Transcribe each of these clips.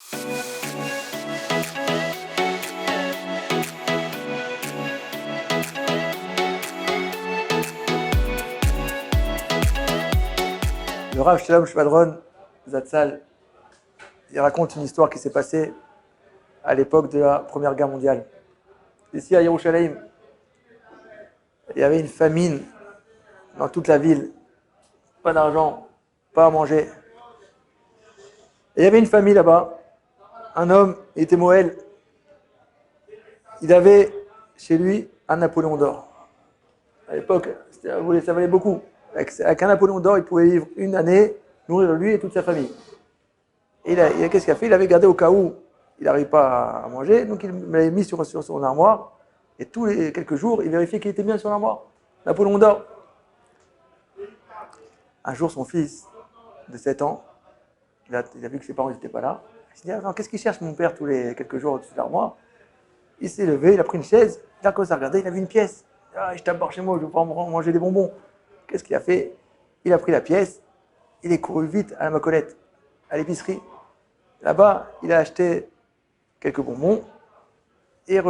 Le Rav Shalom Shvadron Zatzal, il raconte une histoire qui s'est passée à l'époque de la Première Guerre mondiale. Ici à Yerushalayim, il y avait une famine dans toute la ville. Pas d'argent, pas à manger. Et il y avait une famille là-bas. Un homme, il était Moël. Il avait chez lui un Napoléon d'or. À l'époque, ça valait beaucoup. Avec un Napoléon d'or, il pouvait vivre une année, nourrir lui et toute sa famille. Et qu'est-ce qu'il a fait? Il avait gardé au cas où il n'arrive pas à manger, donc il l'avait mis sur son armoire. Et tous les quelques jours, il vérifiait qu'il était bien sur l'armoire. Napoléon d'or. Un jour, son fils de 7 ans, il a vu que ses parents n'étaient pas là. Il s'est dit, attends, qu'est-ce qu'il cherche mon père tous les quelques jours au-dessus de l'armoire? Il s'est levé, il a pris une chaise, il a commencé à regarder, il a vu une pièce. Ah, je tape chez moi, je vais pouvoir manger des bonbons. Qu'est-ce qu'il a fait? Il a pris la pièce, il est couru vite à la Macolette, à l'épicerie. Là-bas, il a acheté quelques bonbons et il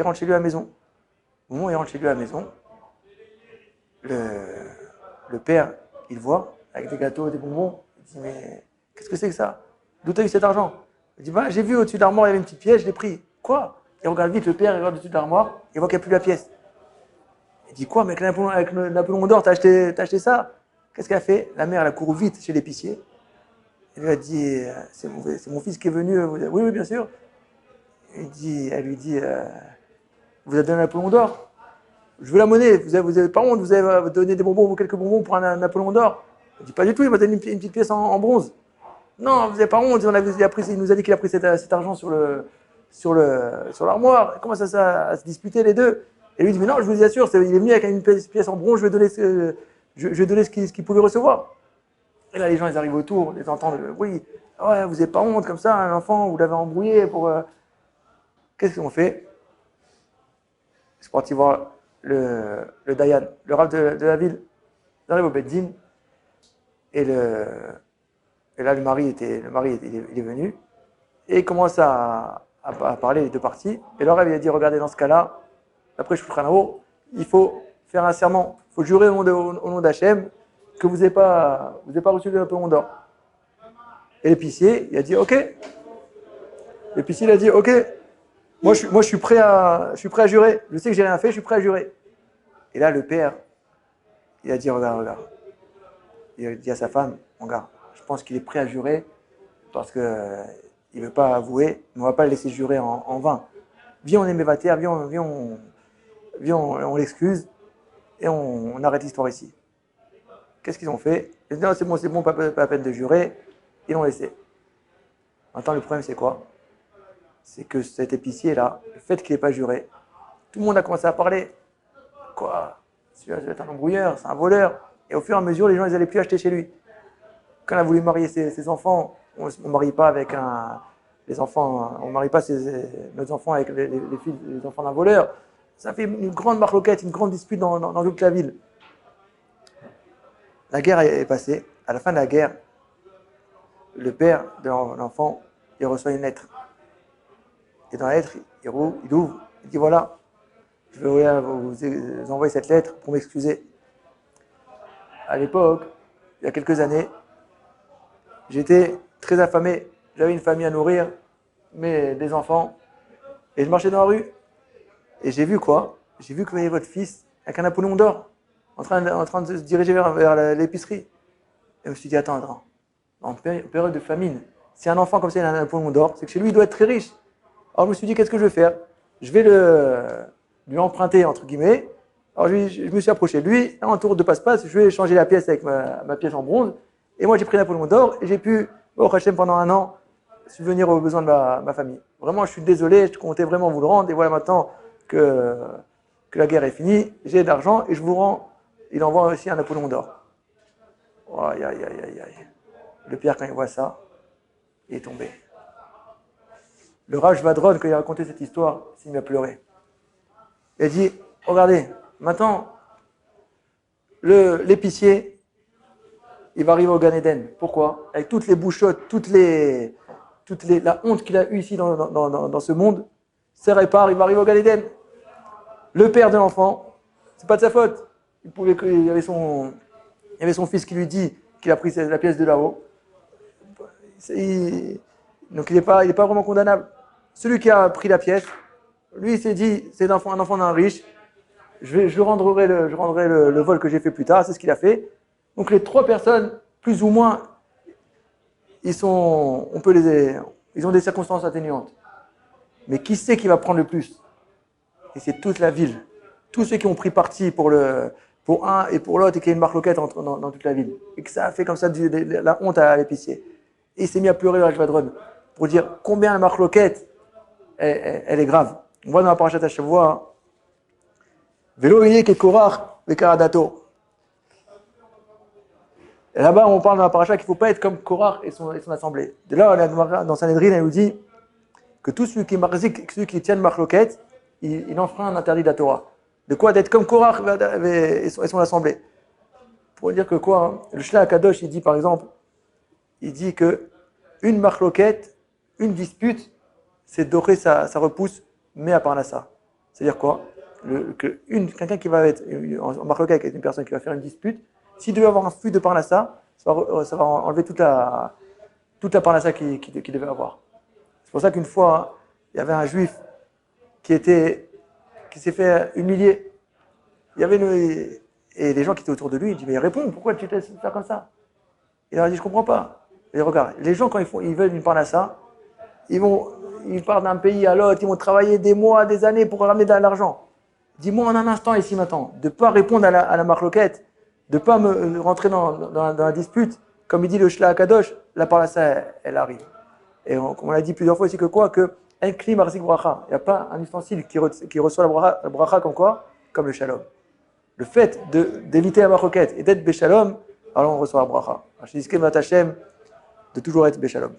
rentre chez lui à la maison. Au moment où il rentre chez lui à la maison, le père, il voit, avec des gâteaux, des bonbons, il dit, mais qu'est-ce que c'est que ça? D'où t'as eu cet argent? Il dit, bah, j'ai vu au-dessus de l'armoire, il y avait une petite pièce, je l'ai pris. Quoi? Il regarde vite le père, il regarde au-dessus de l'armoire, il voit qu'il n'y a plus la pièce. Il dit, quoi, mais avec le Napoléon d'or, t'as acheté ça? Qu'est-ce qu'elle a fait? La mère, elle a couru vite chez l'épicier. Elle lui a dit, c'est mon fils qui est venu. Oui, oui, bien sûr. Elle lui dit, vous avez donné un Napoléon d'or? Je veux la monnaie. Vous avez pas honte, vous avez donné des bonbons, quelques bonbons pour un Napoléon d'or? Il dit, pas du tout, il m'a donné une petite pièce en bronze. Non, vous n'avez pas honte, il nous a dit qu'il a pris cet argent sur l'armoire. Il commence à se disputer les deux. Et lui dit, mais non, je vous assure, il est venu avec une pièce en bronze, je vais donner ce qu'il pouvait recevoir. Et là, les gens, ils arrivent autour, ils entendent le bruit. Ouais, vous n'avez pas honte comme ça, un enfant, vous l'avez embrouillé pour... Qu'est-ce qu'ils ont fait? Ils sont partis voir le Dayan, le rave de la ville. Ils arrivent au Beddin. Et là, le mari il est venu. Et il commence à parler les deux parties. Et le rave, il a dit, regardez, dans ce cas-là, d'après Shulchan, il faut faire un serment. Il faut jurer au nom d'Hachem que vous n'avez pas reçu le Napoléon d'or. Et l'épicier, il a dit, ok. L'épicier, il a dit, ok. Moi, je suis prêt à jurer. Je sais que j'ai rien fait, je suis prêt à jurer. Et là, le père, il a dit, regarde. Il a dit à sa femme, regarde, je pense qu'il est prêt à jurer parce qu'il ne veut pas avouer, mais on ne va pas le laisser jurer en vain. Viens, on est mévataire, viens, on l'excuse et on arrête l'histoire ici. Qu'est-ce qu'ils ont fait? Ils ont dit, non, c'est bon, pas la peine de jurer. Ils l'ont laissé. Maintenant, le problème, c'est quoi? C'est que cet épicier-là, le fait qu'il n'ait pas juré, tout le monde a commencé à parler. Quoi? Celui-là, c'est un embrouilleur, c'est un voleur. Et au fur et à mesure, les gens, ils n'allaient plus acheter chez lui. Quand on a voulu marier ses enfants, on ne marie pas avec les enfants, on ne marie pas nos enfants avec les enfants d'un voleur. Ça fait une grande marloquette, une grande dispute dans toute la ville. La guerre est passée. À la fin de la guerre, le père de l'enfant, il reçoit une lettre. Et dans la lettre, il ouvre, il dit voilà, je vais vous envoyer cette lettre pour m'excuser. À l'époque, il y a quelques années, j'étais très affamé. J'avais une famille à nourrir, des enfants. Et je marchais dans la rue. Et j'ai vu quoi? J'ai vu que vous voyez votre fils avec un Napoléon d'or en train de se diriger vers l'épicerie. Et je me suis dit, attends. En période de famine, si un enfant comme ça il a un Napoléon d'or, c'est que chez lui, il doit être très riche. Alors je me suis dit, qu'est-ce que je vais faire? Je vais lui emprunter, entre guillemets. Alors je me suis approché de lui, en tour de passe-passe, je lui ai échangé la pièce avec ma pièce en bronze. Et moi, j'ai pris Napoléon d'or et j'ai pu, au Hachem, pendant un an, subvenir aux besoins de ma famille. Vraiment, je suis désolé, je comptais vraiment vous le rendre. Et voilà maintenant que la guerre est finie, j'ai de l'argent et je vous rends. Il envoie aussi un Napoléon d'or. Oh, aïe. Le père, quand il voit ça, il est tombé. Le Rav Vadron, quand il a raconté cette histoire, il m'a pleuré. Il a dit, regardez, maintenant, l'épicier, il va arriver au Gan Eden. Pourquoi? Avec toutes les bouchottes, toutes les la honte qu'il a eue ici dans ce monde, c'est répare, il va arriver au Gan Eden. Le père de l'enfant, c'est pas de sa faute. Il y avait son fils qui lui dit qu'il a pris la pièce de là-haut. Donc il n'est pas vraiment condamnable. Celui qui a pris la pièce, lui il s'est dit, c'est un enfant d'un riche, je rendrai le vol que j'ai fait plus tard, c'est ce qu'il a fait. Donc les trois personnes, plus ou moins, ils ont des circonstances atténuantes. Mais qui c'est qui va prendre le plus? Et c'est toute la ville. Tous ceux qui ont pris parti pour un et pour l'autre et qu'il y a une marloquette dans toute la ville. Et que ça a fait comme ça la honte à l'épicier. Et il s'est mis à pleurer dans la Jvadron pour dire combien la marloquette, elle est grave. On voit dans la parashat Hashavua, Velo yeh kekorach vekaradato. Et là-bas, on parle dans la paracha qu'il ne faut pas être comme Korach et son assemblée. De là, dans Sanhedrin, elle nous dit que tout celui qui tient le marloquette, il enfreint un interdit de la Torah. De quoi? D'être comme Korach et son assemblée. Pour dire que quoi, hein? Le Shla Kadosh, il dit par exemple, il dit que une marloquette, une dispute, c'est dorer sa repousse, mais à Parnassa. C'est-à-dire quoi? Quelqu'un qui va être en marloquette avec une personne qui va faire une dispute, s'il devait avoir un flux de Parnassa, ça va enlever toute la Parnassa qu'il devait avoir. C'est pour ça qu'une fois, il y avait un juif qui s'est fait humilier. Et les gens qui étaient autour de lui, ils disent, mais réponds, pourquoi tu te laisses faire comme ça? Il leur a dit, je ne comprends pas. Et regarde, les gens, quand ils veulent une Parnassa, ils partent d'un pays à l'autre, ils vont travailler des mois, des années pour ramener de l'argent. Dis-moi en un instant, ici maintenant, de ne pas répondre à la marloquette, de ne pas me rentrer dans la dispute, comme il dit le Shla Kadosh, la Parnassa, elle arrive. Et comme on l'a dit plusieurs fois aussi, que quoi? Que un kli marzik bracha. Il n'y a pas un ustensile qui reçoit la bracha comme quoi? Comme le shalom. Le fait d'éviter la marloquette et d'être béchalom, alors on reçoit la bracha. De toujours être béchalom.